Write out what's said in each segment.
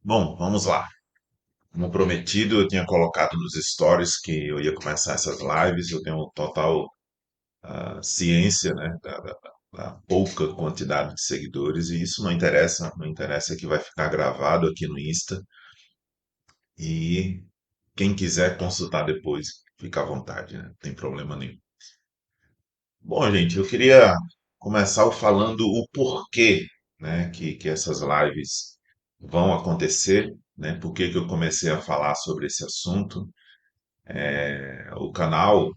Bom, vamos lá. Como prometido, eu tinha colocado nos stories que eu ia começar essas lives. Eu tenho total ciência, né, da pouca quantidade de seguidores e isso não interessa. Não interessa que vai ficar gravado aqui no Insta e quem quiser consultar depois, fica à vontade, né? Não tem problema nenhum. Bom, gente, eu queria começar falando o porquê, né, que essas lives vão acontecer, né? Por que que eu comecei a falar sobre esse assunto. O canal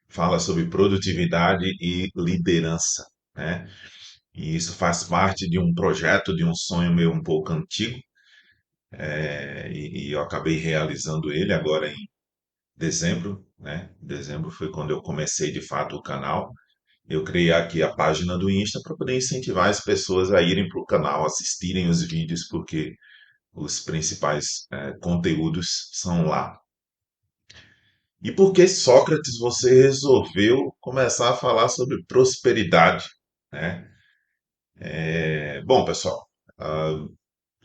fala sobre produtividade e liderança, né? E isso faz parte de um projeto, de um sonho meu um pouco antigo, e eu acabei realizando ele agora em dezembro, né? Dezembro foi quando eu comecei de fato o canal. Eu criei aqui a página do Insta para poder incentivar as pessoas a irem para o canal, assistirem os vídeos, porque os principais conteúdos são lá. E por que Sócrates você resolveu começar a falar sobre prosperidade, né? Bom, pessoal, ah,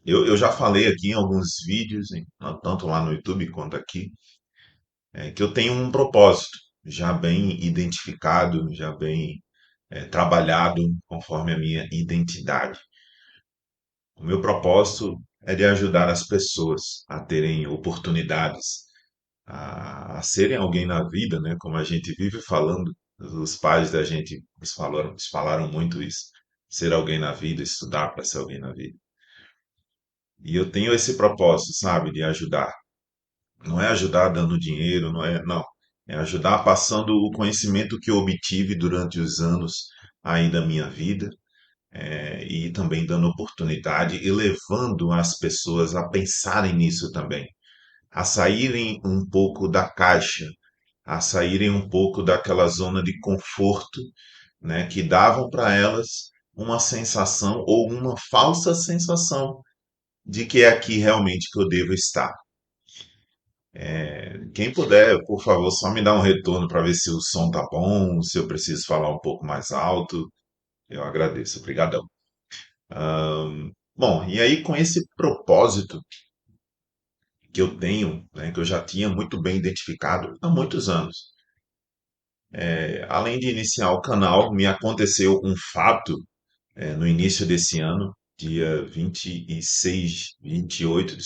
eu já falei aqui em alguns vídeos, tanto lá no YouTube quanto aqui, que eu tenho um propósito já bem identificado, já bem trabalhado conforme a minha identidade. O meu propósito é de ajudar as pessoas a terem oportunidades, a serem alguém na vida, né? Como a gente vive falando, os pais da gente nos falaram muito isso, ser alguém na vida, estudar para ser alguém na vida. E eu tenho esse propósito, sabe, de ajudar. Não é ajudar dando dinheiro, não. É ajudar passando o conhecimento que eu obtive durante os anos aí da minha vida, e também dando oportunidade e levando as pessoas a pensarem nisso também, a saírem um pouco da caixa, a saírem um pouco daquela zona de conforto, né, que davam para elas uma sensação ou uma falsa sensação de que é aqui realmente que eu devo estar. Quem puder, por favor, só me dá um retorno para ver se o som tá bom, se eu preciso falar um pouco mais alto. Eu agradeço. Obrigadão. Bom, e aí com esse propósito que eu tenho, né, que eu já tinha muito bem identificado há muitos anos, além de iniciar o canal, me aconteceu um fato no início desse ano, dia 26, 28,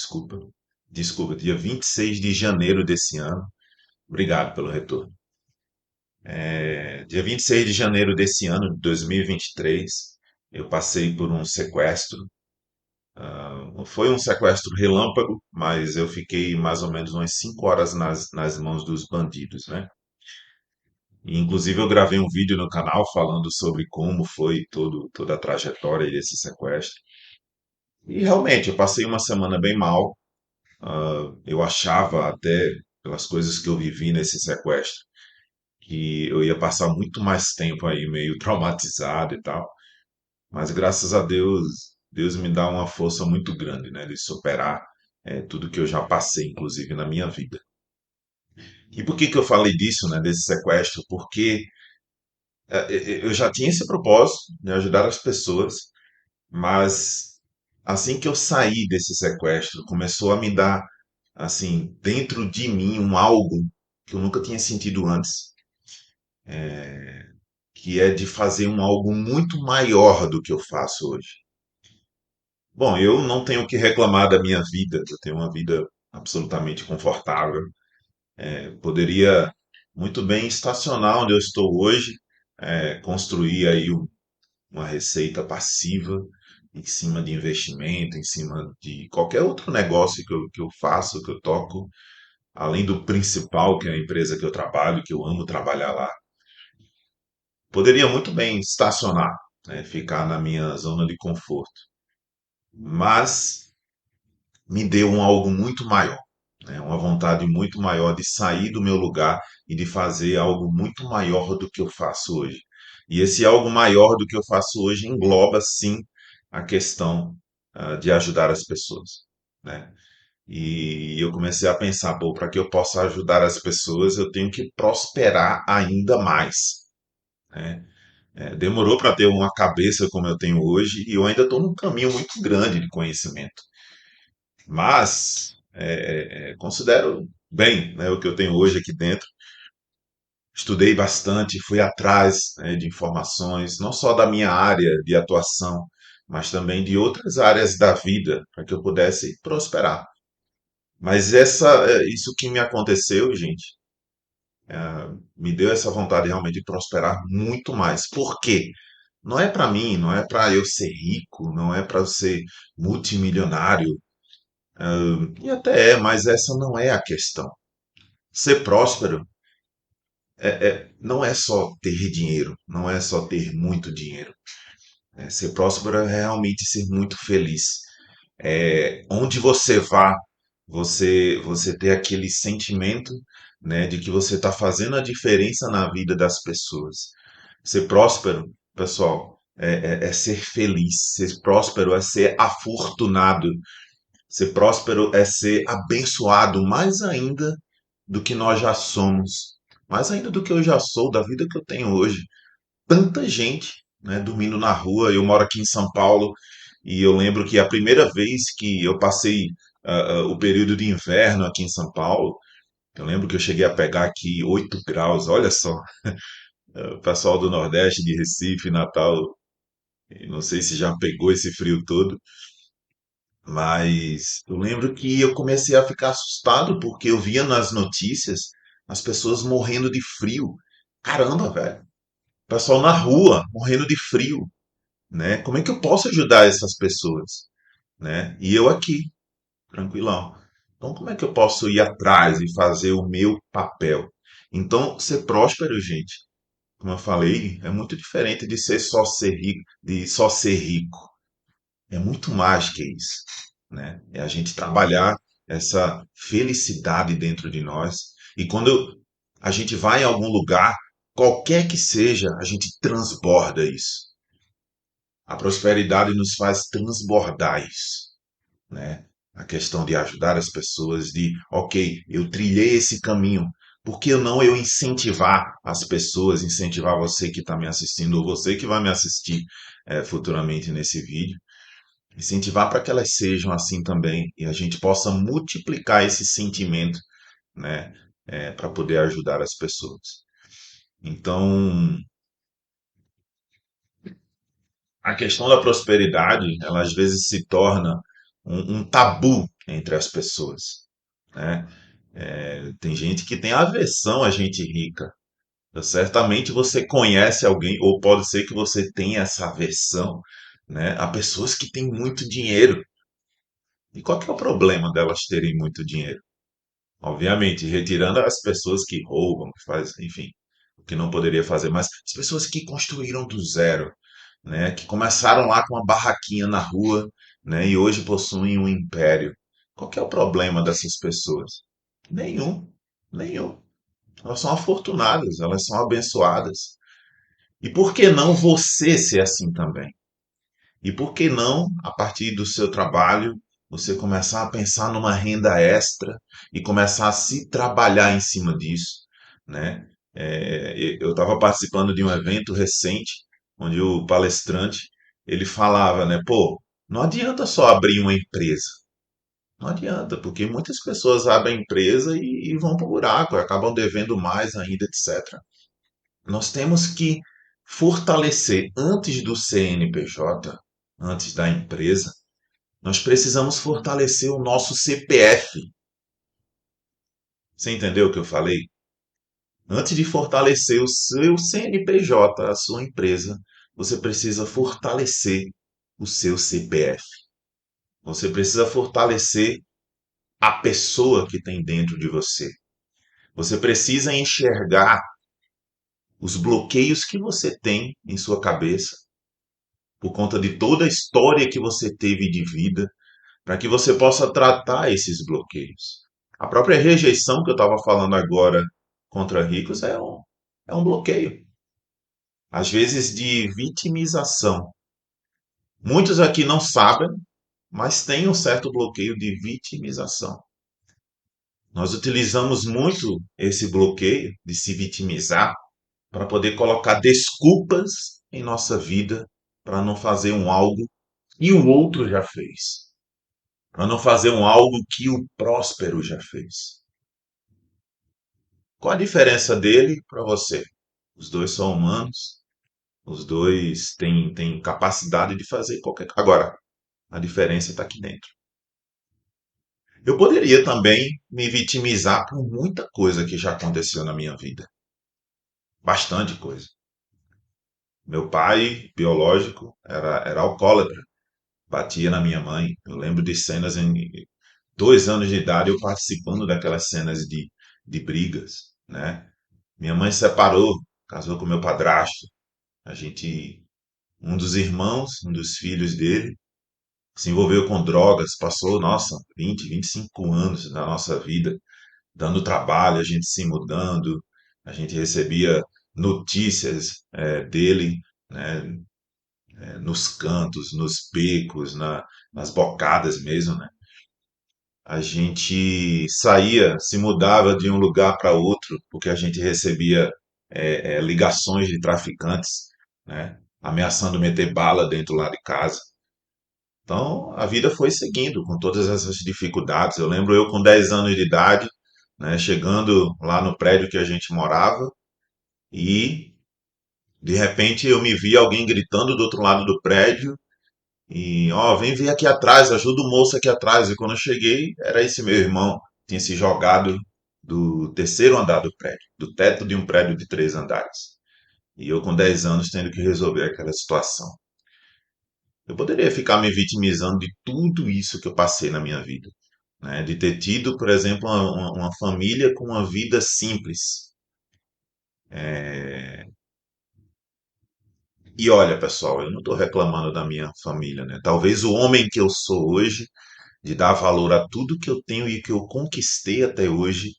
desculpa, dia 26 de janeiro desse ano. Obrigado pelo retorno. Dia 26 de janeiro desse ano, de 2023, eu passei por um sequestro. Foi um sequestro relâmpago, mas eu fiquei mais ou menos umas 5 horas nas mãos dos bandidos, né? E, inclusive eu gravei um vídeo no canal falando sobre como foi toda a trajetória desse sequestro. E realmente, eu passei uma semana bem mal. Eu achava até, pelas coisas que eu vivi nesse sequestro, que eu ia passar muito mais tempo aí meio traumatizado e tal. Mas graças a Deus, Deus me dá uma força muito grande, né, de superar tudo que eu já passei, inclusive na minha vida. E por que que eu falei disso, né, desse sequestro? Porque eu já tinha esse propósito de ajudar as pessoas, mas assim que eu saí desse sequestro, começou a me dar, assim, dentro de mim um algo que eu nunca tinha sentido antes, que é de fazer um algo muito maior do que eu faço hoje. Bom, eu não tenho o que reclamar da minha vida, eu tenho uma vida absolutamente confortável. Poderia muito bem estacionar onde eu estou hoje, construir aí uma receita passiva em cima de investimento, em cima de qualquer outro negócio que eu faço, que eu toco, além do principal, que é a empresa que eu trabalho, que eu amo trabalhar lá. Poderia muito bem estacionar, né, ficar na minha zona de conforto, mas me deu algo muito maior, né, uma vontade muito maior de sair do meu lugar e de fazer algo muito maior do que eu faço hoje. E esse algo maior do que eu faço hoje engloba, sim, a questão de ajudar as pessoas, né? E eu comecei a pensar, pô, para que eu possa ajudar as pessoas, eu tenho que prosperar ainda mais, né? Demorou para ter uma cabeça como eu tenho hoje e eu ainda estou num caminho muito grande de conhecimento. Mas considero bem, né, o que eu tenho hoje aqui dentro. Estudei bastante, fui atrás, né, de informações, não só da minha área de atuação, mas também de outras áreas da vida, para que eu pudesse prosperar. Mas isso que me aconteceu, gente, me deu essa vontade realmente de prosperar muito mais. Por quê? Não é para mim, não é para eu ser rico, não é para eu ser multimilionário, e até é, mas essa não é a questão. Ser próspero não é só ter dinheiro, não é só ter muito dinheiro. Ser próspero é realmente ser muito feliz. Onde você vá, você ter aquele sentimento, né, de que você está fazendo a diferença na vida das pessoas. Ser próspero, pessoal, é ser feliz. Ser próspero é ser afortunado. Ser próspero é ser abençoado mais ainda do que nós já somos, mais ainda do que eu já sou, da vida que eu tenho hoje. Tanta gente, né, dormindo na rua. Eu moro aqui em São Paulo e eu lembro que a primeira vez que eu passei o período de inverno aqui em São Paulo, eu lembro que eu cheguei a pegar aqui 8 graus. Olha só, o pessoal do Nordeste, de Recife, Natal, não sei se já pegou esse frio todo. Mas eu lembro que eu comecei a ficar assustado porque eu via nas notícias as pessoas morrendo de frio. Caramba, velho. Pessoal na rua morrendo de frio, né? Como é que eu posso ajudar essas pessoas, né? E eu aqui, tranquilão. Então, como é que eu posso ir atrás e fazer o meu papel? Então, ser próspero, gente, como eu falei, é muito diferente de ser rico, de só ser rico. É muito mais que isso, né? É a gente trabalhar essa felicidade dentro de nós. E quando a gente vai em algum lugar, qualquer que seja, a gente transborda isso. A prosperidade nos faz transbordar isso, né? A questão de ajudar as pessoas, de, ok, eu trilhei esse caminho, por que não eu incentivar as pessoas, incentivar você que está me assistindo, ou você que vai me assistir futuramente nesse vídeo, incentivar para que elas sejam assim também e a gente possa multiplicar esse sentimento, né, para poder ajudar as pessoas. Então, a questão da prosperidade, ela às vezes se torna um tabu entre as pessoas, né? Tem gente que tem aversão a gente rica. Certamente você conhece alguém, ou pode ser que você tenha essa aversão, né, a pessoas que têm muito dinheiro. E qual que é o problema delas terem muito dinheiro? Obviamente, retirando as pessoas que roubam, que fazem, enfim, o que não poderia fazer, mas as pessoas que construíram do zero, né, que começaram lá com uma barraquinha na rua, né, e hoje possuem um império. Qual que é o problema dessas pessoas? Nenhum, nenhum. Elas são afortunadas, elas são abençoadas. E por que não você ser assim também? E por que não, a partir do seu trabalho, você começar a pensar numa renda extra e começar a se trabalhar em cima disso, né? Eu estava participando de um evento recente, onde o palestrante, ele falava, né? Pô, não adianta só abrir uma empresa. Não adianta, porque muitas pessoas abrem empresa e vão para o buraco, acabam devendo mais ainda, etc. Nós temos que fortalecer antes do CNPJ, antes da empresa, nós precisamos fortalecer o nosso CPF. Você entendeu o que eu falei? Antes de fortalecer o seu CNPJ, a sua empresa, você precisa fortalecer o seu CPF. Você precisa fortalecer a pessoa que tem dentro de você. Você precisa enxergar os bloqueios que você tem em sua cabeça por conta de toda a história que você teve de vida, para que você possa tratar esses bloqueios. A própria rejeição que eu estava falando agora contra ricos é um bloqueio, às vezes de vitimização. Muitos aqui não sabem, mas têm um certo bloqueio de vitimização. Nós utilizamos muito esse bloqueio de se vitimizar para poder colocar desculpas em nossa vida para não fazer um algo que o outro já fez. para não fazer um algo que o próspero já fez. Qual a diferença dele para você? Os dois são humanos, os dois têm capacidade de fazer qualquer coisa. Agora, a diferença está aqui dentro. Eu poderia também me vitimizar por muita coisa que já aconteceu na minha vida. Bastante coisa. Meu pai, biológico, era alcoólatra. Batia na minha mãe. Eu lembro de cenas em 2 anos de idade eu participando daquelas cenas de brigas, né? Minha mãe se separou, casou com meu padrasto. A gente, um dos irmãos, um dos filhos dele, se envolveu com drogas, passou, nossa, 25 anos da nossa vida dando trabalho, a gente se mudando, a gente recebia notícias dele, né, nos cantos, nos becos, nas bocadas mesmo, né? A gente saía, se mudava de um lugar para outro, porque a gente recebia ligações de traficantes, né? Ameaçando meter bala dentro lá de casa. Então, a vida foi seguindo com todas essas dificuldades. Eu lembro eu com 10 anos de idade, né, chegando lá no prédio que a gente morava e, de repente, eu me vi alguém gritando do outro lado do prédio e, ó, vem ver aqui atrás, ajuda o moço aqui atrás. E quando eu cheguei, era esse meu irmão, tinha se jogado do terceiro andar do prédio, do teto de um prédio de 3 andares. E eu com 10 anos tendo que resolver aquela situação. Eu poderia ficar me vitimizando de tudo isso que eu passei na minha vida, né? De ter tido, por exemplo, uma família com uma vida simples. E olha, pessoal, eu não estou reclamando da minha família, né? Talvez o homem que eu sou hoje, de dar valor a tudo que eu tenho e que eu conquistei até hoje,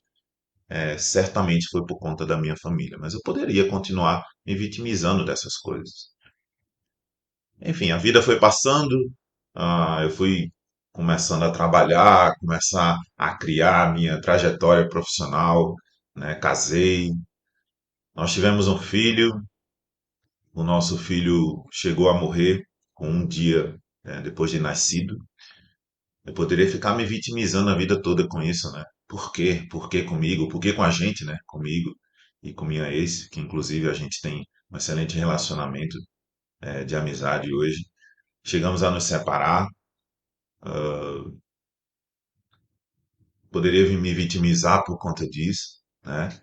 certamente foi por conta da minha família. Mas eu poderia continuar me vitimizando dessas coisas. Enfim, a vida foi passando, eu fui começando a trabalhar, começar a criar minha trajetória profissional, né? Casei, nós tivemos um filho, o nosso filho chegou a morrer com um dia, depois de nascido. Eu poderia ficar me vitimizando a vida toda com isso, né? Por quê? Por que comigo? Por que com a gente, né? Comigo e com minha ex, que inclusive a gente tem um excelente relacionamento, de amizade hoje. Chegamos a nos separar. Poderia me vitimizar por conta disso, né?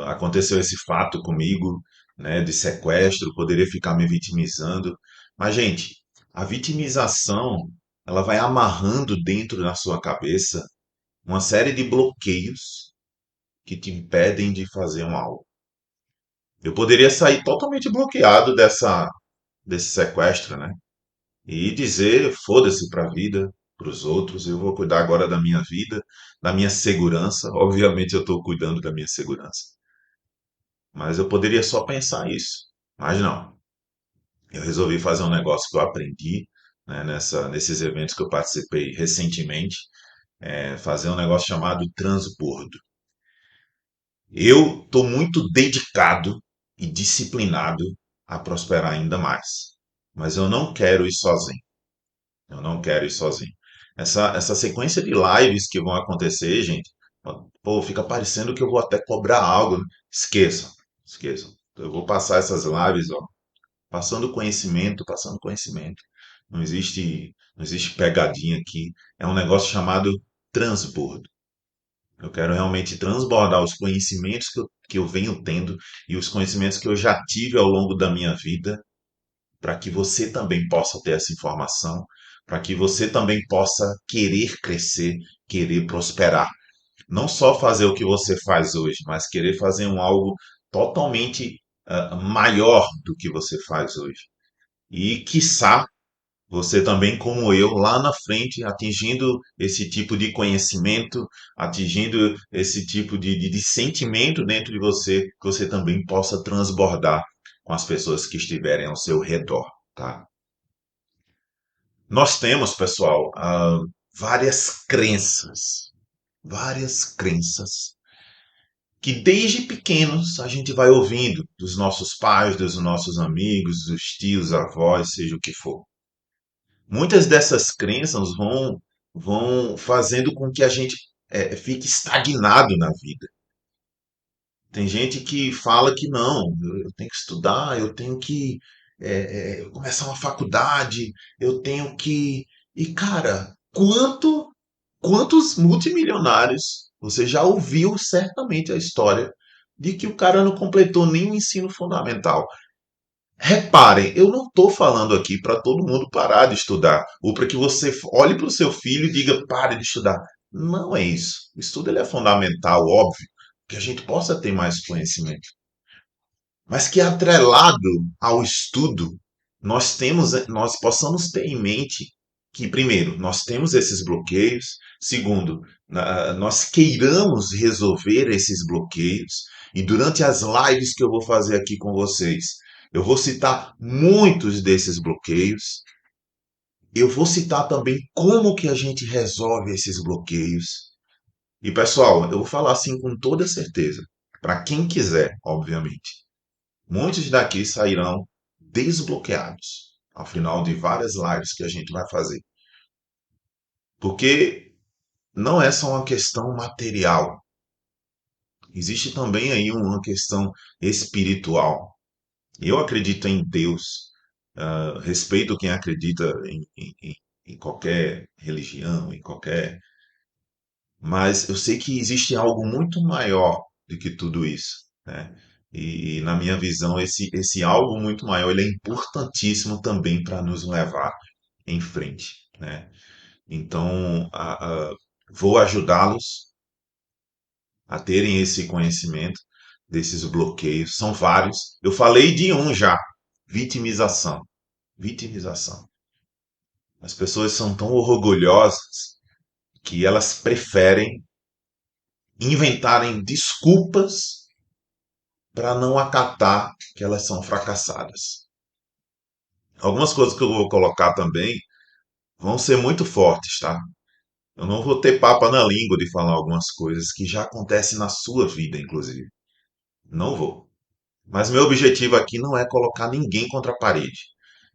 Aconteceu esse fato comigo, né, de sequestro, poderia ficar me vitimizando. Mas, gente, a vitimização, ela vai amarrando dentro da sua cabeça uma série de bloqueios que te impedem de fazer um algo. Eu poderia sair totalmente bloqueado desse sequestro, né? E dizer, foda-se para a vida, para os outros, eu vou cuidar agora da minha vida, da minha segurança. Obviamente eu estou cuidando da minha segurança. Mas eu poderia só pensar isso. Mas não. Eu resolvi fazer um negócio que eu aprendi, né, nesses eventos que eu participei recentemente, fazer um negócio chamado transbordo. Eu estou muito dedicado e disciplinado a prosperar ainda mais. Mas eu não quero ir sozinho. Eu não quero ir sozinho. Essa sequência de lives que vão acontecer, gente, pô, fica parecendo que eu vou até cobrar algo. Esqueçam, esqueçam. Eu vou passar essas lives, ó, passando conhecimento, passando conhecimento. Não existe pegadinha aqui. É um negócio chamado transbordo. Eu quero realmente transbordar os conhecimentos que eu venho tendo e os conhecimentos que eu já tive ao longo da minha vida, para que você também possa ter essa informação, para que você também possa querer crescer, querer prosperar. Não só fazer o que você faz hoje, mas querer fazer algo totalmente maior do que você faz hoje. E, quiçá, você também, como eu, lá na frente, atingindo esse tipo de conhecimento, atingindo esse tipo de sentimento dentro de você, que você também possa transbordar com as pessoas que estiverem ao seu redor, tá? Nós temos, pessoal, várias crenças que desde pequenos a gente vai ouvindo dos nossos pais, dos nossos amigos, dos tios, avós, seja o que for. Muitas dessas crenças vão fazendo com que a gente fique estagnado na vida. Tem gente que fala que não, eu tenho que estudar, eu tenho que começar uma faculdade, eu tenho que. E, cara, quantos multimilionários você já ouviu certamente a história de que o cara não completou nem o ensino fundamental? Reparem, eu não estou falando aqui para todo mundo parar de estudar, ou para que você olhe para o seu filho e diga pare de estudar. Não é isso. O estudo ele é fundamental, óbvio, que a gente possa ter mais conhecimento. Mas que atrelado ao estudo, nós possamos ter em mente que, primeiro, nós temos esses bloqueios, segundo, nós queiramos resolver esses bloqueios, e durante as lives que eu vou fazer aqui com vocês, eu vou citar muitos desses bloqueios, eu vou citar também como que a gente resolve esses bloqueios. E pessoal, eu vou falar assim com toda certeza, para quem quiser, obviamente. Muitos daqui sairão desbloqueados ao final de várias lives que a gente vai fazer. Porque não é só uma questão material, existe também aí uma questão espiritual. Eu acredito em Deus, respeito quem acredita em qualquer religião, em qualquer. Mas eu sei que existe algo muito maior do que tudo isso, né? E na minha visão, esse algo muito maior, ele é importantíssimo também para nos levar em frente, né? Então, vou ajudá-los a terem esse conhecimento desses bloqueios. São vários. Eu falei de um já, vitimização. Vitimização. As pessoas são tão orgulhosas que elas preferem inventarem desculpas para não acatar que elas são fracassadas. Algumas coisas que eu vou colocar também vão ser muito fortes, tá? Eu não vou ter papa na língua de falar algumas coisas que já acontecem na sua vida, inclusive. Não vou. Mas meu objetivo aqui não é colocar ninguém contra a parede.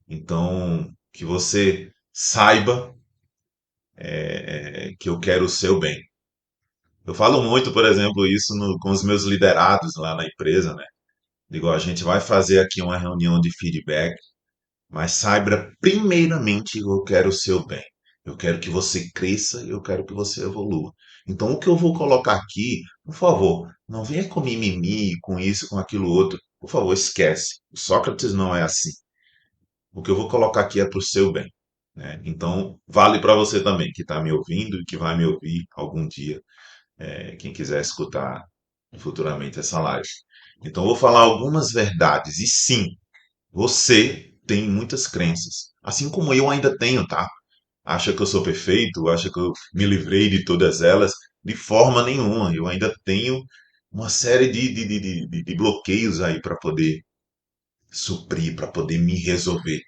Então, que você saiba que eu quero o seu bem. Eu falo muito, por exemplo, isso com os meus liderados lá na empresa, né? Digo, a gente vai fazer aqui uma reunião de feedback, mas saiba primeiramente que eu quero o seu bem. Eu quero que você cresça e eu quero que você evolua. Então, o que eu vou colocar aqui, por favor, não venha com mimimi, com isso, com aquilo outro. Por favor, esquece. O Sócrates não é assim. O que eu vou colocar aqui é para o seu bem, né? Então, vale para você também, que está me ouvindo e que vai me ouvir algum dia, quem quiser escutar futuramente essa live. Então, eu vou falar algumas verdades. E sim, você tem muitas crenças, assim como eu ainda tenho, tá? Acha que eu sou perfeito? Acha que eu me livrei de todas elas? De forma nenhuma. Eu ainda tenho uma série de bloqueios aí para poder suprir, para poder me resolver.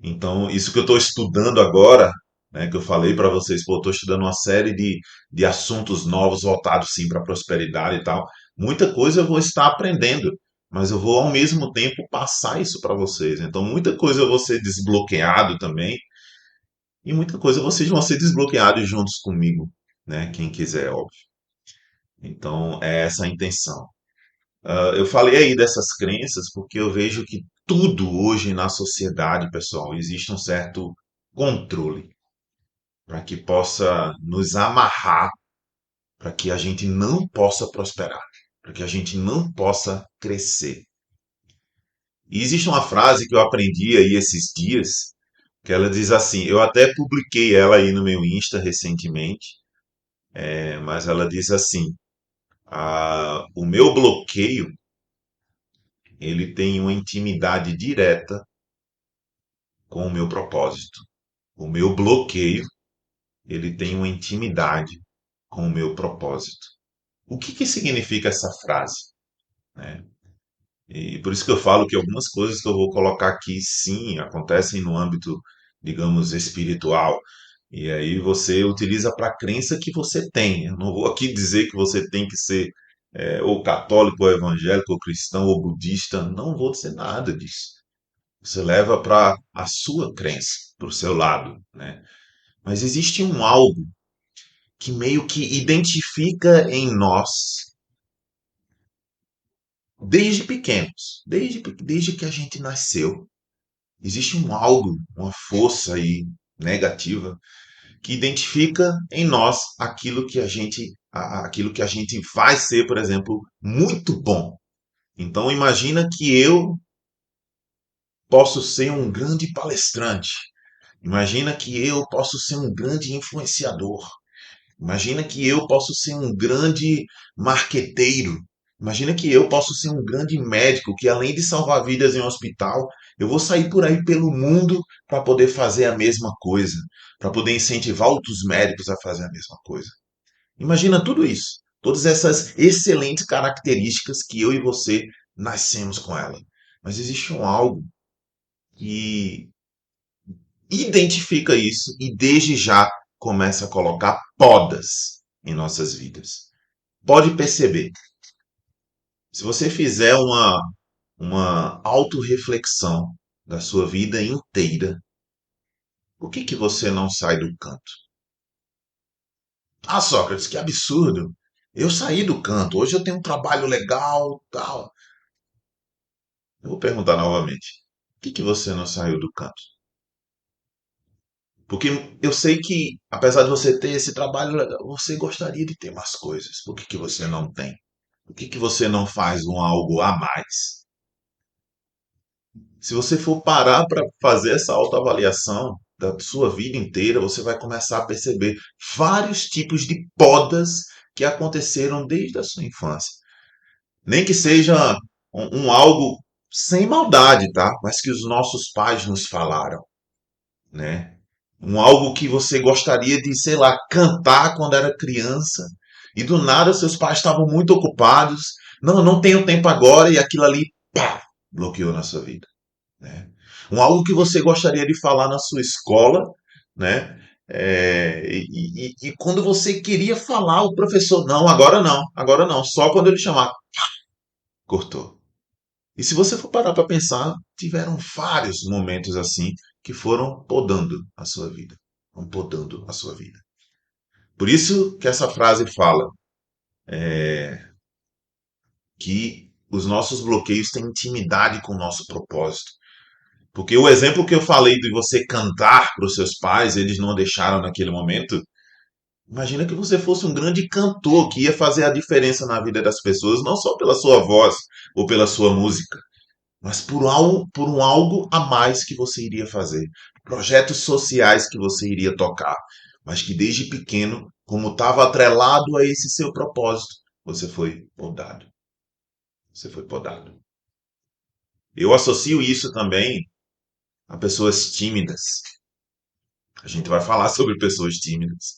Então, isso que eu estou estudando agora, né, que eu falei para vocês, pô, estou estudando uma série de assuntos novos voltados sim para a prosperidade e tal. Muita coisa eu vou estar aprendendo, mas eu vou ao mesmo tempo passar isso para vocês. Então, muita coisa eu vou ser desbloqueado também, e muita coisa vocês vão ser desbloqueados juntos comigo, né? Quem quiser, óbvio. Então, é essa a intenção. Eu falei aí dessas crenças porque eu vejo que tudo hoje na sociedade, pessoal, existe um certo controle para que possa nos amarrar, para que a gente não possa prosperar, para que a gente não possa crescer. E existe uma frase que eu aprendi aí esses dias, que ela diz assim, eu até publiquei ela aí no meu Insta recentemente, mas ela diz assim, o meu bloqueio, ele tem uma intimidade direta com o meu propósito. O meu bloqueio, ele tem uma intimidade com o meu propósito. O que significa essa frase, né? E por isso que eu falo que algumas coisas que eu vou colocar aqui, sim, acontecem no âmbito, digamos, espiritual. E aí você utiliza para a crença que você tem. Eu não vou aqui dizer que você tem que ser ou católico, ou evangélico, ou cristão, ou budista. Não vou dizer nada disso. Você leva para a sua crença. para o seu lado, né? Mas existe um algo que meio que identifica em nós desde pequenos, desde que a gente nasceu. Existe um algo, uma força aí negativa que identifica em nós aquilo que a gente vai ser, por exemplo, muito bom. Então imagina que eu posso ser um grande palestrante. Imagina que eu posso ser um grande influenciador. Imagina que eu posso ser um grande marqueteiro. Imagina que eu posso ser um grande médico que, além de salvar vidas em um hospital, eu vou sair por aí pelo mundo para poder fazer a mesma coisa, para poder incentivar outros médicos a fazer a mesma coisa. Imagina tudo isso, todas essas excelentes características que eu e você nascemos com ela. Mas existe um algo que identifica isso e desde já começa a colocar podas em nossas vidas. Pode perceber, se você fizer uma autorreflexão da sua vida inteira, por que você não sai do canto? Ah, Sócrates, que absurdo! Eu saí do canto, hoje eu tenho um trabalho legal, tal. Eu vou perguntar novamente, por que você não saiu do canto? Porque eu sei que, apesar de você ter esse trabalho legal, você gostaria de ter mais coisas. Por que você não tem? Por que você não faz um algo a mais? Se você for parar para fazer essa autoavaliação da sua vida inteira, você vai começar a perceber vários tipos de podas que aconteceram desde a sua infância. Nem que seja um algo sem maldade, tá? Mas que os nossos pais nos falaram, né? Um algo que você gostaria de, sei lá, cantar quando era criança e do nada seus pais estavam muito ocupados. Não, não tenho tempo agora e aquilo ali, pá, bloqueou na sua vida, né? Um algo que você gostaria de falar na sua escola, né? E quando você queria falar, o professor, não, agora não, só quando ele chamar, cortou. E se você for parar para pensar, tiveram vários momentos assim que foram podando a sua vida. Vão podando a sua vida. Por isso que essa frase fala que os nossos bloqueios têm intimidade com o nosso propósito. Porque o exemplo que eu falei de você cantar para os seus pais, eles não deixaram naquele momento. Imagina que você fosse um grande cantor que ia fazer a diferença na vida das pessoas, não só pela sua voz ou pela sua música, mas por um algo a mais que você iria fazer. Projetos sociais que você iria tocar, mas que desde pequeno, como estava atrelado a esse seu propósito, você foi podado. Você foi podado. Eu associo isso também a pessoas tímidas. A gente vai falar sobre pessoas tímidas.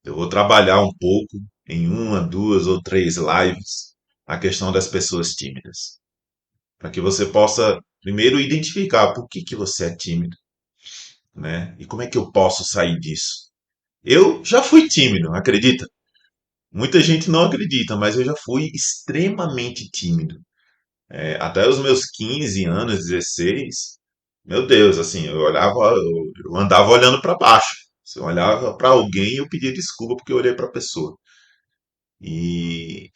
Eu vou trabalhar um pouco em uma, duas ou três lives a questão das pessoas tímidas, para que você possa primeiro identificar por que você é tímido, né? E como é que eu posso sair disso? Eu já fui tímido, acredita? Muita gente não acredita, mas eu já fui extremamente tímido. Até os meus 15 anos, 16, meu Deus, assim, eu andava olhando para baixo. Se eu olhava para alguém, eu pedia desculpa porque eu olhei para a pessoa. E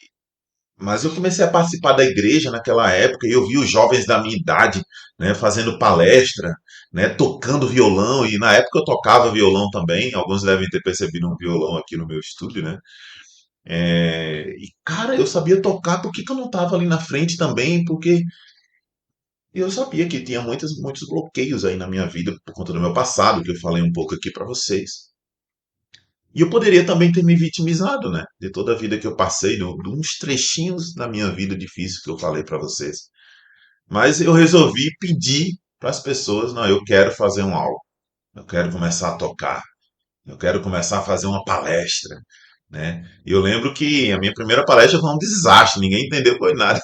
mas eu comecei a participar da igreja naquela época e eu vi os jovens da minha idade, né, fazendo palestra, né, tocando violão. E na época eu tocava violão também. Alguns devem ter percebido um violão aqui no meu estúdio, né? E cara, eu sabia tocar. Por que que eu não estava ali na frente também? Porque eu sabia que tinha muitos bloqueios aí na minha vida por conta do meu passado, que eu falei um pouco aqui para vocês. E eu poderia também ter me vitimizado, né? De toda a vida que eu passei, de uns trechinhos da minha vida difícil que eu falei para vocês. Mas eu resolvi pedir para as pessoas, não, eu quero fazer um algo. Eu quero começar a tocar. Eu quero começar a fazer uma palestra, né? E eu lembro que a minha primeira palestra foi um desastre, ninguém entendeu foi nada.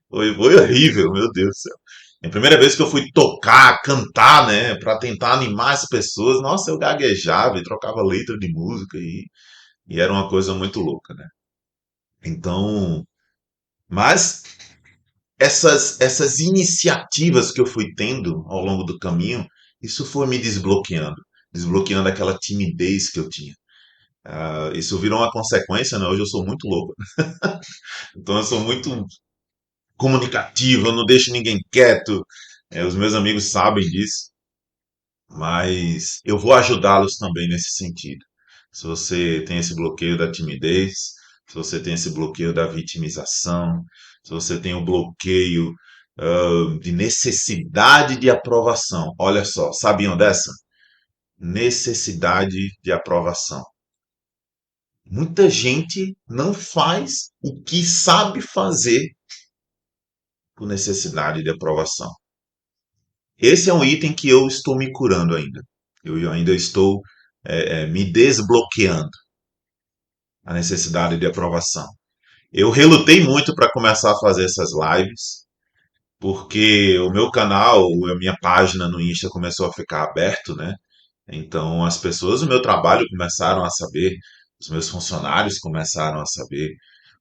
Foi horrível, meu Deus do céu. É a primeira vez que eu fui tocar, cantar, né, para tentar animar as pessoas, nossa, eu gaguejava e trocava letra de música e era uma coisa muito louca, né? Então, mas essas iniciativas que eu fui tendo ao longo do caminho Isso foi me desbloqueando, desbloqueando aquela timidez que eu tinha. Isso virou uma consequência, né? Hoje eu sou muito louco. Então eu sou muito comunicativo, eu não deixo ninguém quieto. Os meus amigos sabem disso, mas eu vou ajudá-los também nesse sentido. Se você tem esse bloqueio da timidez, se você tem esse bloqueio da vitimização, se você tem o bloqueio de necessidade de aprovação, olha só, sabiam dessa? Necessidade de aprovação. Muita gente não faz o que sabe fazer por necessidade de aprovação. Esse é um item que eu estou me curando ainda. Eu ainda estou me desbloqueando a necessidade de aprovação. Eu relutei muito para começar a fazer essas lives, porque o meu canal, a minha página no Insta começou a ficar aberto, né? Então as pessoas do meu trabalho começaram a saber, os meus funcionários começaram a saber,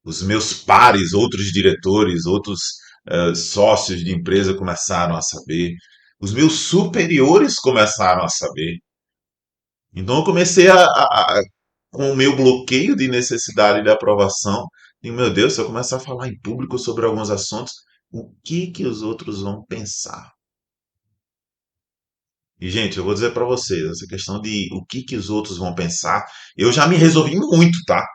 os meus pares, outros diretores, outros sócios de empresa começaram a saber, os meus superiores começaram a saber. Então eu comecei com o meu bloqueio de necessidade de aprovação, e meu Deus, se eu começar a falar em público sobre alguns assuntos, o que que os outros vão pensar? E gente, eu vou dizer para vocês, essa questão de o que que os outros vão pensar, eu já me resolvi muito, tá?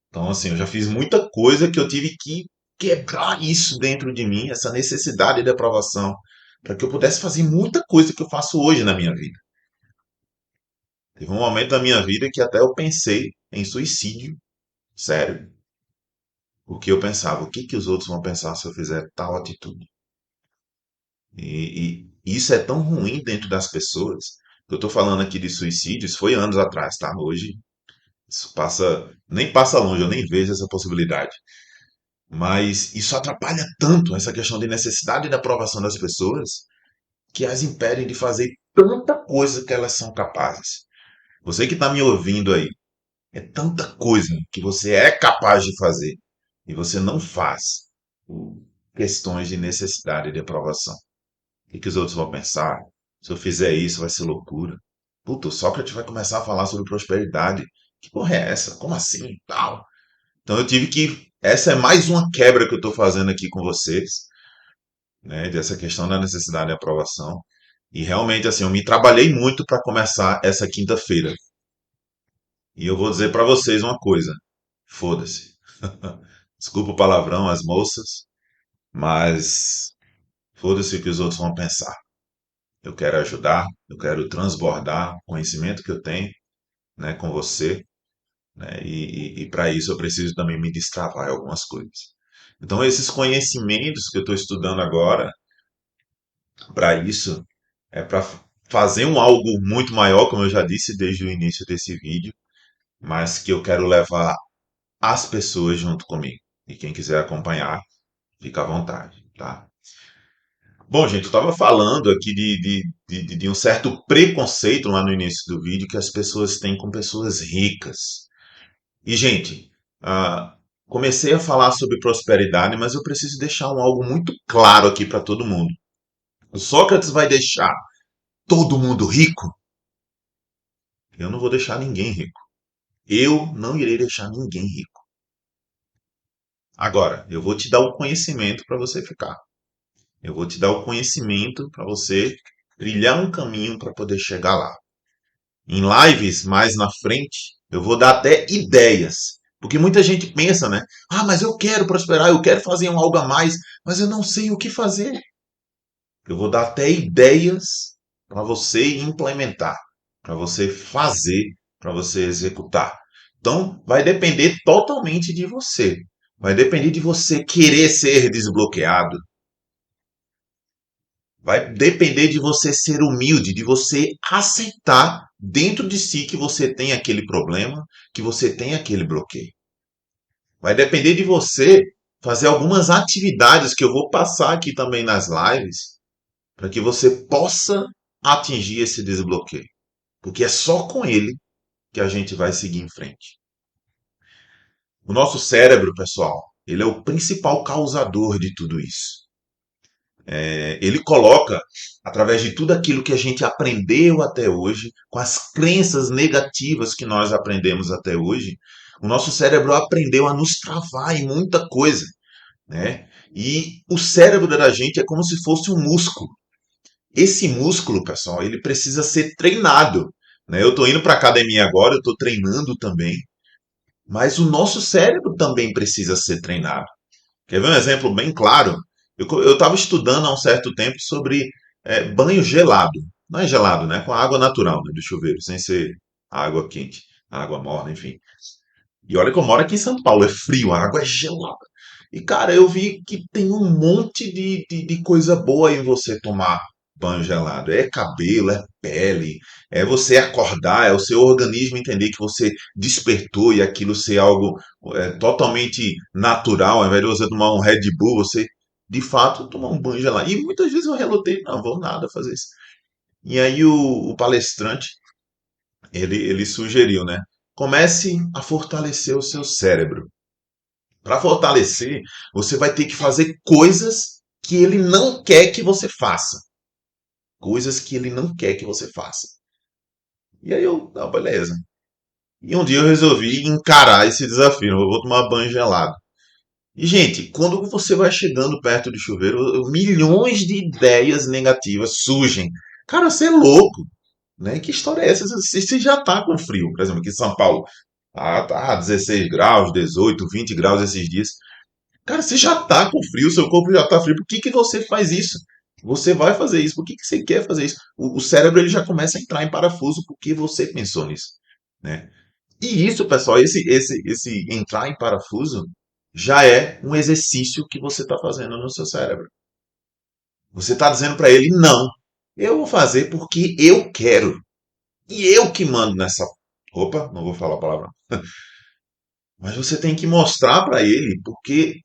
Então assim, eu já fiz muita coisa que eu tive que quebrar isso dentro de mim, essa necessidade de aprovação, para que eu pudesse fazer muita coisa que eu faço hoje na minha vida. Teve um momento da minha vida que até eu pensei em suicídio, sério. Porque eu pensava, o que que os outros vão pensar se eu fizer tal atitude? E isso é tão ruim dentro das pessoas. Eu estou falando aqui de suicídio, isso foi anos atrás, tá? Hoje isso passa, nem passa longe, eu nem vejo essa possibilidade. Mas isso atrapalha tanto essa questão de necessidade da aprovação das pessoas que as impedem de fazer tanta coisa que elas são capazes. Você que está me ouvindo aí, é tanta coisa que você é capaz de fazer e você não faz por questões de necessidade de aprovação. O que que os outros vão pensar? Se eu fizer isso, vai ser loucura. Puta, o Sócrates vai começar a falar sobre prosperidade. Que porra é essa? Como assim? Tal. Então eu tive que. Essa é mais uma quebra que eu estou fazendo aqui com vocês, né? Dessa questão da necessidade de aprovação. E realmente, assim, eu me trabalhei muito para começar essa quinta-feira. E eu vou dizer para vocês uma coisa. Foda-se. Desculpa o palavrão, as moças, mas foda-se o que os outros vão pensar. Eu quero ajudar, eu quero transbordar o conhecimento que eu tenho, né, com você, né, e para isso eu preciso também me destravar em algumas coisas. Então, esses conhecimentos que eu estou estudando agora, para isso, é para fazer um algo muito maior, como eu já disse desde o início desse vídeo, mas que eu quero levar as pessoas junto comigo. E quem quiser acompanhar, fica à vontade, tá? Bom, gente, eu estava falando aqui de um certo preconceito lá no início do vídeo que as pessoas têm com pessoas ricas. E, gente, comecei a falar sobre prosperidade, mas eu preciso deixar algo muito claro aqui para todo mundo. O Sócrates vai deixar todo mundo rico? Eu não vou deixar ninguém rico. Eu não irei deixar ninguém rico. Agora, eu vou te dar o conhecimento para você ficar. Eu vou te dar o conhecimento para você trilhar um caminho para poder chegar lá. Em lives mais na frente, eu vou dar até ideias. Porque muita gente pensa, né? Ah, mas eu quero prosperar, eu quero fazer um algo a mais, mas eu não sei o que fazer. Eu vou dar até ideias para você implementar, para você fazer, para você executar. Então, vai depender totalmente de você. Vai depender de você querer ser desbloqueado. Vai depender de você ser humilde, de você aceitar dentro de si que você tem aquele problema, que você tem aquele bloqueio. Vai depender de você fazer algumas atividades que eu vou passar aqui também nas lives, para que você possa atingir esse desbloqueio. Porque é só com ele que a gente vai seguir em frente. O nosso cérebro, pessoal, ele é o principal causador de tudo isso. Ele coloca, através de tudo aquilo que a gente aprendeu até hoje, com as crenças negativas que nós aprendemos até hoje, o nosso cérebro aprendeu a nos travar em muita coisa, né? E o cérebro da gente é como se fosse um músculo. Esse músculo, pessoal, ele precisa ser treinado, né? Eu estou indo para a academia agora, eu estou treinando também, mas o nosso cérebro também precisa ser treinado. Quer ver um exemplo bem claro? Eu estava estudando há um certo tempo sobre banho gelado. Não é gelado, né? Com a água natural, né, do chuveiro, sem ser água quente, água morna, enfim. E olha que eu moro aqui em São Paulo, é frio, a água é gelada. E, cara, eu vi que tem um monte de coisa boa em você tomar banho gelado. É cabelo, é pele, é você acordar, é o seu organismo entender que você despertou e aquilo ser algo totalmente natural. Ao invés de você tomar um Red Bull, você de fato tomar um banho gelado. E muitas vezes eu relutei, não vou nada fazer isso. E aí o palestrante, ele sugeriu, né? Comece a fortalecer o seu cérebro. Para fortalecer, você vai ter que fazer coisas que ele não quer que você faça. Coisas que ele não quer que você faça. E aí eu, não, beleza. E um dia eu resolvi encarar esse desafio. Eu vou tomar banho gelado. E, gente, quando você vai chegando perto do chuveiro, milhões de ideias negativas surgem. Cara, você é louco, né? Que história é essa? Você já tá com frio, por exemplo, aqui em São Paulo. Tá 16 graus, 18, 20 graus esses dias. Cara, você já tá com frio, seu corpo já tá frio. Por que que você faz isso? Você vai fazer isso. Por que que você quer fazer isso? O cérebro ele já começa a entrar em parafuso porque você pensou nisso, né? E isso, pessoal, esse entrar em parafuso já é um exercício que você está fazendo no seu cérebro. Você está dizendo para ele não. Eu vou fazer porque eu quero. E eu que mando nessa. Opa, não vou falar a palavra. Mas você tem que mostrar para ele porque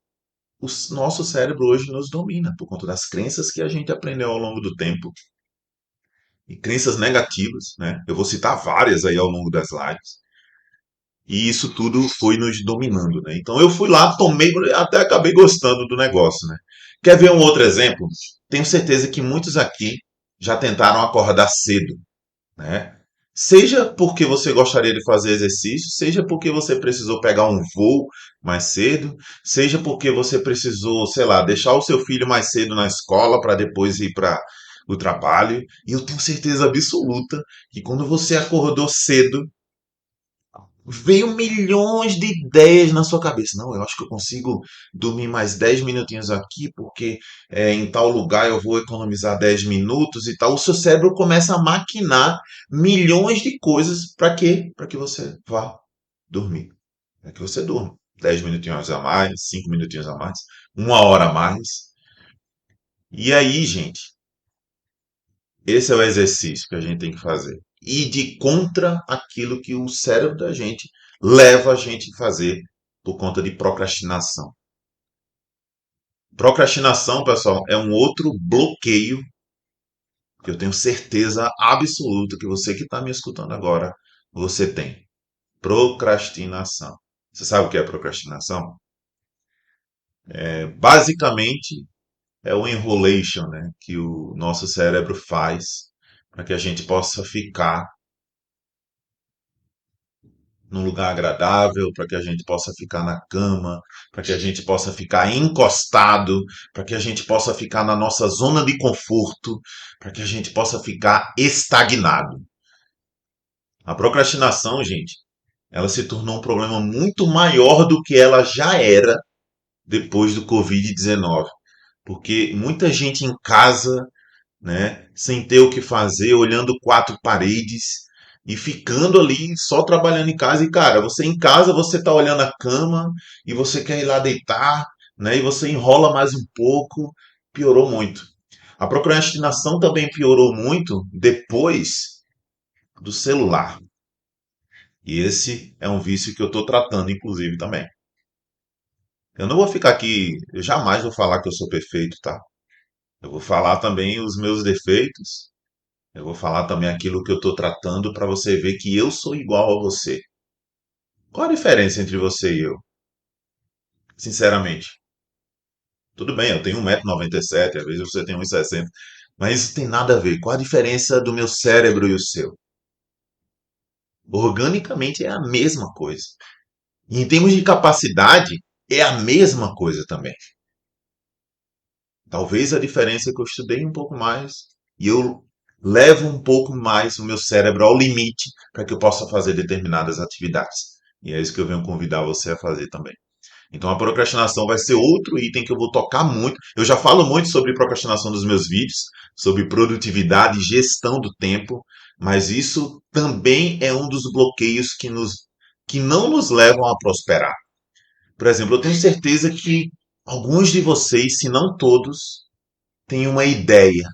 o nosso cérebro hoje nos domina por conta das crenças que a gente aprendeu ao longo do tempo e crenças negativas, né? Eu vou citar várias aí ao longo das lives. E isso tudo foi nos dominando, né? Então eu fui lá, tomei, até acabei gostando do negócio, né? Quer ver um outro exemplo? Tenho certeza que muitos aqui já tentaram acordar cedo, né? Seja porque você gostaria de fazer exercício, seja porque você precisou pegar um voo mais cedo, seja porque você precisou, sei lá, deixar o seu filho mais cedo na escola para depois ir para o trabalho. E eu tenho certeza absoluta que quando você acordou cedo, veio milhões de ideias na sua cabeça. Não, eu acho que eu consigo dormir mais 10 minutinhos aqui, porque em tal lugar eu vou economizar 10 minutos e tal. O seu cérebro começa a maquinar milhões de coisas para quê? Para que você vá dormir. Para que você durma. 10 minutinhos a mais, 5 minutinhos a mais, 1 hora a mais. E aí, gente, esse é o exercício que a gente tem que fazer. Ir de contra aquilo que o cérebro da gente leva a gente a fazer por conta de procrastinação. Procrastinação, pessoal, é um outro bloqueio que eu tenho certeza absoluta que você que está me escutando agora, você tem. Procrastinação. Você sabe o que é procrastinação? Basicamente, é o enrolation, né, que o nosso cérebro faz para que a gente possa ficar num lugar agradável, para que a gente possa ficar na cama, para que a gente possa ficar encostado, para que a gente possa ficar na nossa zona de conforto, para que a gente possa ficar estagnado. A procrastinação, gente, ela se tornou um problema muito maior do que ela já era depois do Covid-19, porque muita gente em casa, né, sem ter o que fazer, olhando quatro paredes e ficando ali só trabalhando em casa. E cara, você em casa você tá olhando a cama e você quer ir lá deitar, né, e você enrola mais um pouco, piorou muito. A procrastinação também piorou muito depois do celular. E esse é um vício que eu estou tratando, inclusive, também. Eu não vou ficar aqui, eu jamais vou falar que eu sou perfeito, tá? Eu vou falar também os meus defeitos. Eu vou falar também aquilo que eu estou tratando para você ver que eu sou igual a você. Qual a diferença entre você e eu? Sinceramente, Tudo bem, eu tenho 1,97 m, às vezes você tem 1,60 m, mas isso tem nada a ver. Qual a diferença do meu cérebro e o seu? Organicamente é a mesma coisa. E em termos de capacidade, é a mesma coisa também. Talvez a diferença é que eu estudei um pouco mais e eu levo um pouco mais o meu cérebro ao limite para que eu possa fazer determinadas atividades. E é isso que eu venho convidar você a fazer também. Então a procrastinação vai ser outro item que eu vou tocar muito. Eu já falo muito sobre procrastinação nos meus vídeos, sobre produtividade e gestão do tempo, mas isso também é um dos bloqueios que não nos levam a prosperar. Por exemplo, eu tenho certeza que alguns de vocês, se não todos, têm uma ideia.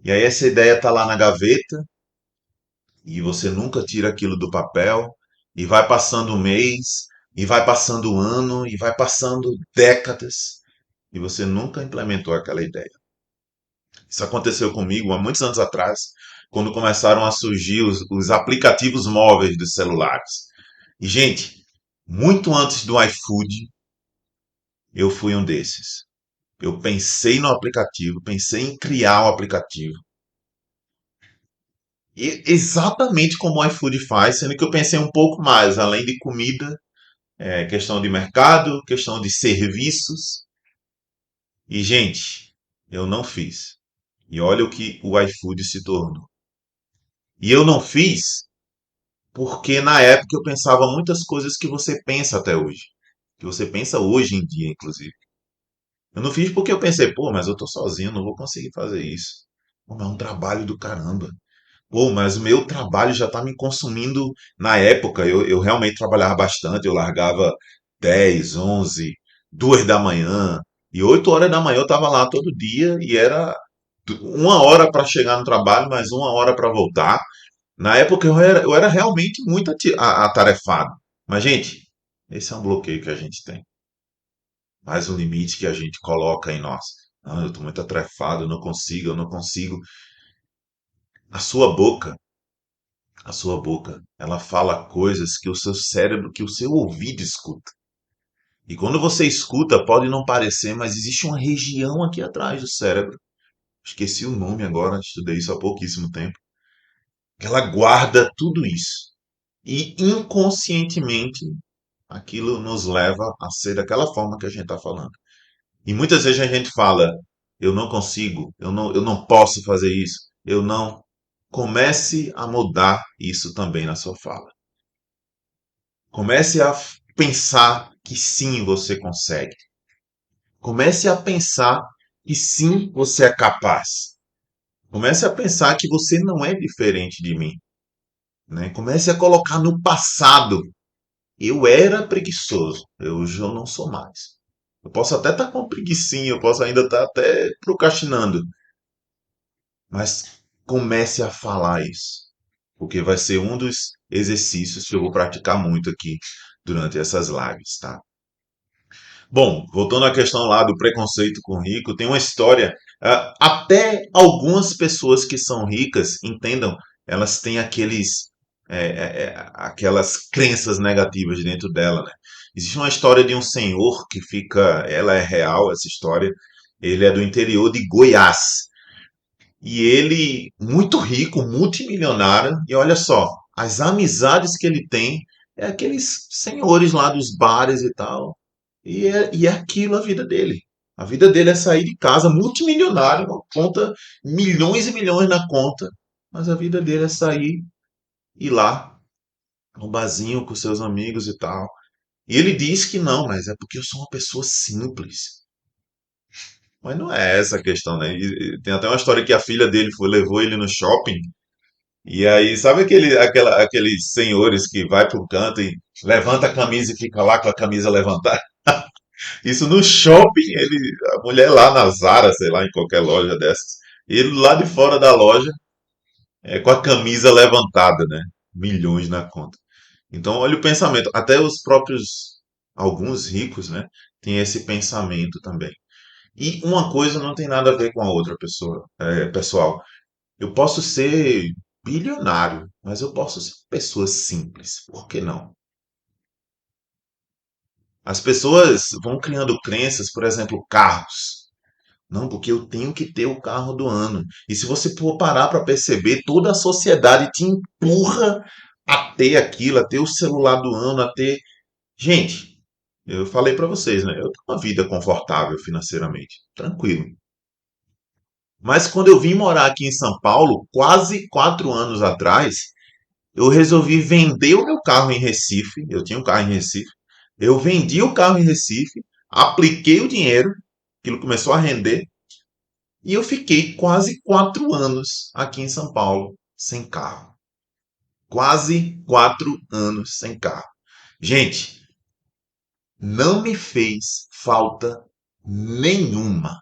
E aí essa ideia está lá na gaveta e você nunca tira aquilo do papel e vai passando um mês e vai passando um ano e vai passando décadas e você nunca implementou aquela ideia. Isso aconteceu comigo há muitos anos atrás, quando começaram a surgir os aplicativos móveis dos celulares. E, gente, muito antes do iFood, eu fui um desses. Eu pensei no aplicativo, pensei em criar o aplicativo. E exatamente como o iFood faz, sendo que eu pensei um pouco mais, além de comida, questão de mercado, questão de serviços. E, gente, eu não fiz. E olha o que o iFood se tornou. E eu não fiz porque na época eu pensava muitas coisas que você pensa até hoje. Que você pensa hoje em dia, inclusive. Eu não fiz porque eu pensei, pô, mas eu tô sozinho, não vou conseguir fazer isso. Pô, mas é um trabalho do caramba. Pô, mas o meu trabalho já tá me consumindo. Na época, eu realmente trabalhava bastante, eu largava 10, 11, 2 da manhã. E 8 horas da manhã eu tava lá todo dia e era 1 hora para chegar no trabalho, mais 1 hora para voltar. Na época eu era realmente muito atarefado. Mas, gente, esse é um bloqueio que a gente tem. Mais um limite que a gente coloca em nós. Não, eu estou muito atarefado, eu não consigo. A sua boca, a sua boca, ela fala coisas que o seu cérebro, que o seu ouvido escuta. E quando você escuta, pode não parecer, mas existe uma região aqui atrás do cérebro. Esqueci o nome agora, estudei isso há pouquíssimo tempo. Que ela guarda tudo isso. E inconscientemente aquilo nos leva a ser daquela forma que a gente está falando. E muitas vezes a gente fala, eu não consigo, eu não posso fazer isso, eu não. Comece a mudar isso também na sua fala. Comece a pensar que sim, você consegue. Comece a pensar que sim, você é capaz. Comece a pensar que você não é diferente de mim. Né? Comece a colocar no passado. Eu era preguiçoso, hoje eu não sou mais. Eu posso até estar com preguicinha, eu posso ainda estar até procrastinando, mas comece a falar isso, porque vai ser um dos exercícios que eu vou praticar muito aqui durante essas lives, tá? Bom, voltando à questão lá do preconceito com rico, tem uma história. Até algumas pessoas que são ricas, entendam, elas têm aquelas crenças negativas dentro dela, né? Existe uma história de um senhor que fica, ela é real, essa história. Ele é do interior de Goiás. E ele, muito rico, multimilionário, e olha só, as amizades que ele tem é aqueles senhores lá dos bares e tal. E é aquilo a vida dele. A vida dele é sair de casa multimilionário, uma conta, milhões e milhões na conta, mas a vida dele é sair e ir lá no barzinho com seus amigos e tal. E ele diz que não, mas é porque eu sou uma pessoa simples. Mas não é essa a questão, né? E tem até uma história que a filha dele levou ele no shopping. E aí, sabe aqueles senhores que vai pro canto e levanta a camisa e fica lá com a camisa levantada? Isso no shopping, a mulher lá na Zara, sei lá, em qualquer loja dessas, ele lá de fora da loja, com a camisa levantada, né? Milhões na conta. Então, olha o pensamento. Até os próprios, alguns ricos, né? Têm esse pensamento também. E uma coisa não tem nada a ver com a outra pessoa, pessoal. Eu posso ser bilionário, mas eu posso ser pessoa simples. Por que não? As pessoas vão criando crenças, por exemplo, carros. Não, porque eu tenho que ter o carro do ano. E se você for parar para perceber, toda a sociedade te empurra a ter aquilo, a ter o celular do ano, a ter. Gente, eu falei para vocês, né? Eu tenho uma vida confortável financeiramente, tranquilo. Mas quando eu vim morar aqui em São Paulo, quase 4 anos atrás, eu resolvi vender o meu carro em Recife. Eu tinha um carro em Recife. Eu vendi o carro em Recife, apliquei o dinheiro, aquilo começou a render, e eu fiquei quase 4 anos aqui em São Paulo sem carro. Quase 4 anos sem carro. Gente, não me fez falta nenhuma.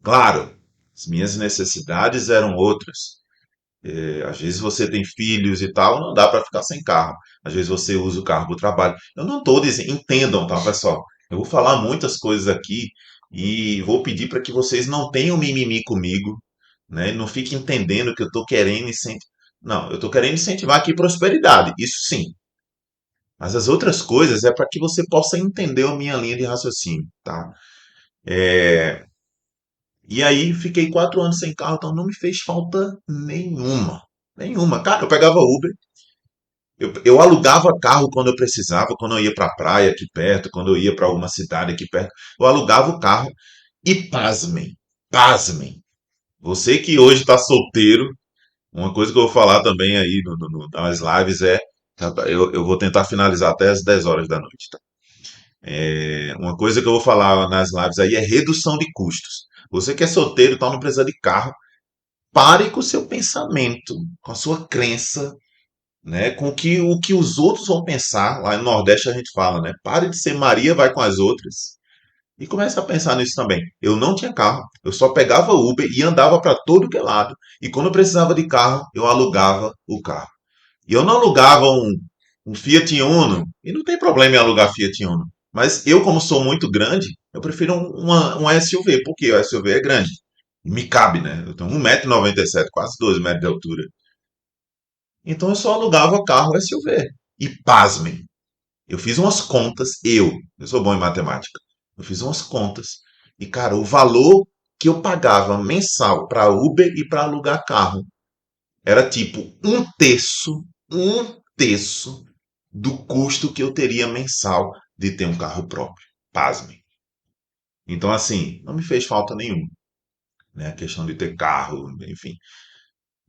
Claro, as minhas necessidades eram outras. Às vezes você tem filhos e tal, não dá para ficar sem carro. Às vezes você usa o carro para o trabalho. Eu não estou dizendo, entendam, tá, pessoal? Eu vou falar muitas coisas aqui e vou pedir para que vocês não tenham mimimi comigo, né? Não fiquem entendendo que eu estou querendo incentivar. Não, eu estou querendo incentivar aqui prosperidade, isso sim. Mas as outras coisas é para que você possa entender a minha linha de raciocínio, tá? É, E aí fiquei 4 anos sem carro, então não me fez falta nenhuma. Nenhuma. Cara, eu pegava Uber, eu alugava carro quando eu precisava, quando eu ia para a praia aqui perto, quando eu ia para alguma cidade aqui perto, eu alugava o carro e pasmem, pasmem. Você que hoje está solteiro, uma coisa que eu vou falar também aí nas lives é, eu vou tentar finalizar até as 10 horas da noite, tá? Uma coisa que eu vou falar nas lives aí é redução de custos. Você que é solteiro, então não precisa de carro, pare com o seu pensamento, com a sua crença, né? Com o que os outros vão pensar. Lá no Nordeste a gente fala, né? Pare de ser Maria, vai com as outras. E comece a pensar nisso também. Eu não tinha carro, eu só pegava Uber e andava para todo que é lado. E quando eu precisava de carro, eu alugava o carro. E eu não alugava um Fiat Uno, e não tem problema em alugar Fiat Uno. Mas eu, como sou muito grande, eu prefiro um SUV, porque o SUV é grande. Me cabe, né? Eu tenho 1,97 m, quase 2 metros de altura. Então eu só alugava carro SUV. E pasmem, eu fiz umas contas, eu sou bom em matemática. Eu fiz umas contas. E, cara, o valor que eu pagava mensal para Uber e para alugar carro era tipo um terço do custo que eu teria mensal de ter um carro próprio. Pasmem. Então, assim, não me fez falta nenhuma, né? A questão de ter carro, enfim.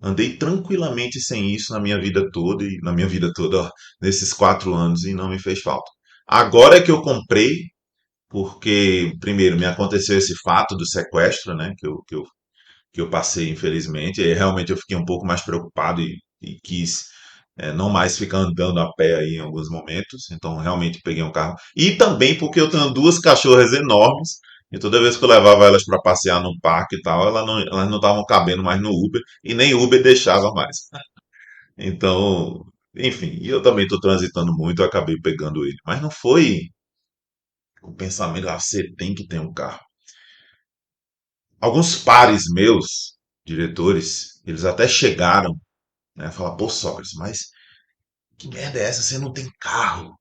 Andei tranquilamente sem isso na minha vida toda, e na minha vida toda, ó, nesses 4 anos, e não me fez falta. Agora é que eu comprei, porque, primeiro, me aconteceu esse fato do sequestro, né? Que eu passei, infelizmente. E realmente eu fiquei um pouco mais preocupado e quis não mais ficar andando a pé aí em alguns momentos. Então, realmente peguei um carro. E também porque eu tenho duas cachorras enormes. E toda vez que eu levava elas para passear no parque e tal, elas não estavam cabendo mais no Uber. E nem Uber deixava mais. Então, enfim. E eu também estou transitando muito. Eu acabei pegando ele. Mas não foi o pensamento, ah, você tem que ter um carro. Alguns pares meus, diretores, eles até chegaram, né, a falar, pô, Sócrates, mas que merda é essa? Você não tem carro.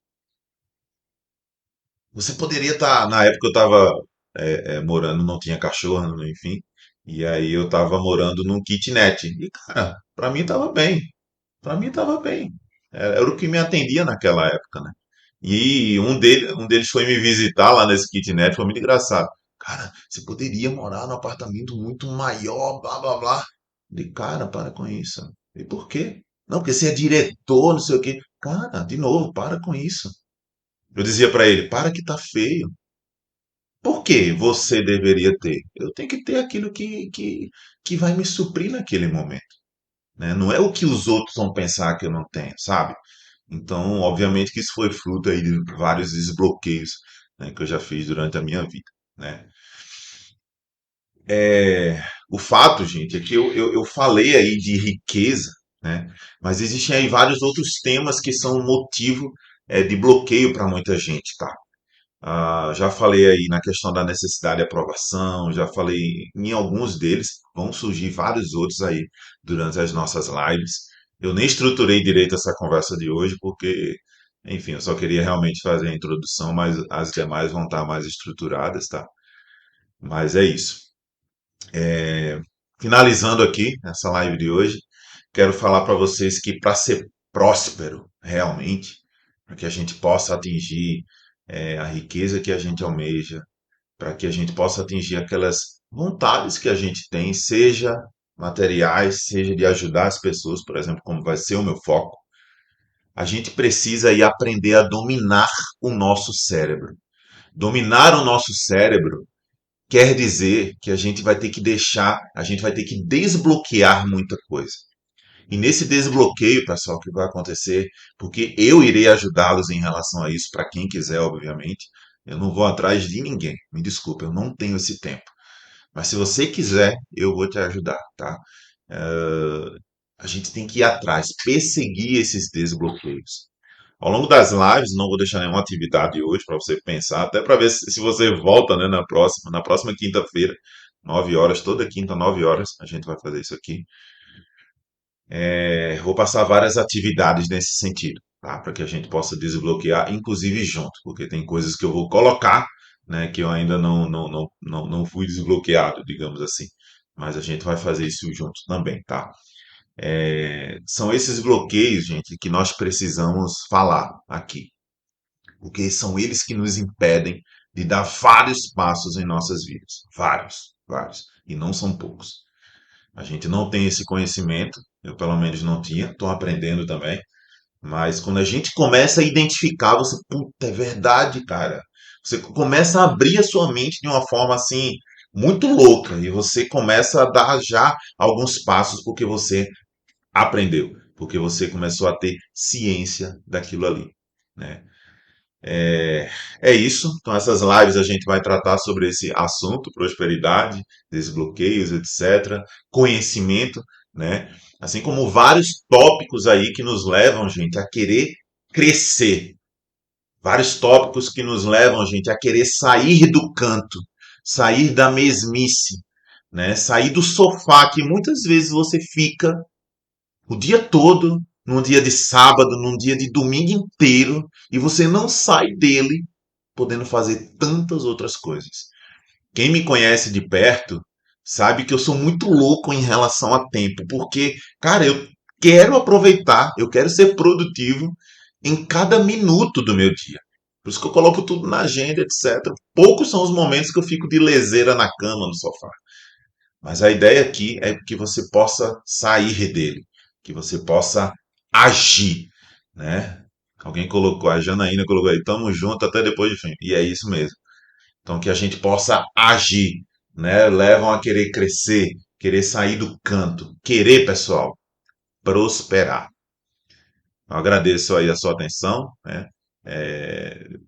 Você poderia estar, na época eu estava morando, não tinha cachorro, enfim, e aí eu estava morando num kitnet. E, cara, pra mim tava bem. Pra mim tava bem. Era o que me atendia naquela época, né? E um deles foi me visitar lá nesse kitnet, foi muito engraçado. Cara, você poderia morar num apartamento muito maior, blá blá blá. De cara, para com isso. E por quê? Não, porque você é diretor, não sei o quê. Cara, de novo, para com isso. Eu dizia pra ele, para que tá feio. Por que você deveria ter? Eu tenho que ter aquilo que vai me suprir naquele momento, né? Não é o que os outros vão pensar que eu não tenho, sabe? Então, obviamente que isso foi fruto aí de vários desbloqueios, né, que eu já fiz durante a minha vida, né? O fato, gente, é que eu falei aí de riqueza, né? Mas existem aí vários outros temas que são motivo de bloqueio para muita gente, tá? Já falei aí na questão da necessidade de aprovação, já falei em alguns deles, vão surgir vários outros aí durante as nossas lives. Eu nem estruturei direito essa conversa de hoje, porque Enfim, eu só queria realmente fazer a introdução, mas as demais vão estar mais estruturadas, tá? Mas é isso. Finalizando aqui essa live de hoje, quero falar para vocês que para ser próspero realmente, para que a gente possa atingir a riqueza que a gente almeja, para que a gente possa atingir aquelas vontades que a gente tem, seja materiais, seja de ajudar as pessoas, por exemplo, como vai ser o meu foco, a gente precisa aí aprender a dominar o nosso cérebro. Dominar o nosso cérebro quer dizer que a gente vai ter que deixar, a gente vai ter que desbloquear muita coisa. E nesse desbloqueio, pessoal, o que vai acontecer, porque eu irei ajudá-los em relação a isso, para quem quiser, obviamente. Eu não vou atrás de ninguém, me desculpe, eu não tenho esse tempo. Mas se você quiser, eu vou te ajudar, tá? A gente tem que ir atrás, perseguir esses desbloqueios. Ao longo das lives, não vou deixar nenhuma atividade hoje para você pensar, até para ver se você volta, né, na próxima quinta-feira, 9 horas, toda quinta, 9 horas, a gente vai fazer isso aqui. Vou passar várias atividades nesse sentido, tá? Para que a gente possa desbloquear, inclusive junto, porque tem coisas que eu vou colocar, né, que eu ainda não fui desbloqueado, digamos assim. Mas a gente vai fazer isso junto também, tá? São esses bloqueios, gente, que nós precisamos falar aqui, porque são eles que nos impedem de dar vários passos em nossas vidas. Vários, vários. E não são poucos. A gente não tem esse conhecimento, eu pelo menos não tinha, estou aprendendo também. Mas quando a gente começa a identificar, você, puta, é verdade, cara. Você começa a abrir a sua mente de uma forma assim, muito louca. E você começa a dar já alguns passos porque você aprendeu. Porque você começou a ter ciência daquilo ali, né? É isso. Então, essas lives a gente vai tratar sobre esse assunto, prosperidade, desbloqueios, etc. Conhecimento, né? Assim como vários tópicos aí que nos levam, gente, a querer crescer. Vários tópicos que nos levam, gente, a querer sair do canto, sair da mesmice, né? Sair do sofá que muitas vezes você fica o dia todo, num dia de sábado, num dia de domingo inteiro, e você não sai dele podendo fazer tantas outras coisas. Quem me conhece de perto sabe que eu sou muito louco em relação a tempo, porque, cara, eu quero aproveitar, eu quero ser produtivo em cada minuto do meu dia. Por isso que eu coloco tudo na agenda, etc. Poucos são os momentos que eu fico de leseira na cama, no sofá. Mas a ideia aqui é que você possa sair dele, que você possa agir, né? Alguém colocou, a Janaína colocou aí, tamo junto até depois de fim. E é isso mesmo. Então, que a gente possa agir, né? Levam a querer crescer, querer sair do canto, querer, pessoal, prosperar. Eu agradeço aí a sua atenção, né?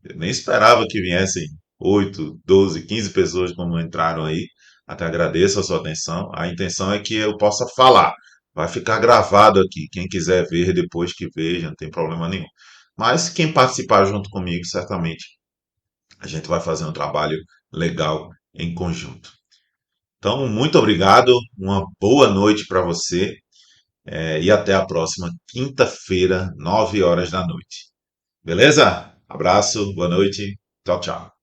Eu nem esperava que viessem 8, 12, 15 pessoas como entraram aí. Até agradeço a sua atenção. A intenção é que eu possa falar. Vai ficar gravado aqui. Quem quiser ver depois que veja, não tem problema nenhum. Mas quem participar junto comigo, certamente a gente vai fazer um trabalho legal em conjunto. Então, muito obrigado, uma boa noite para você, e até a próxima quinta-feira, 9 horas da noite. Beleza? Abraço, boa noite, tchau, tchau.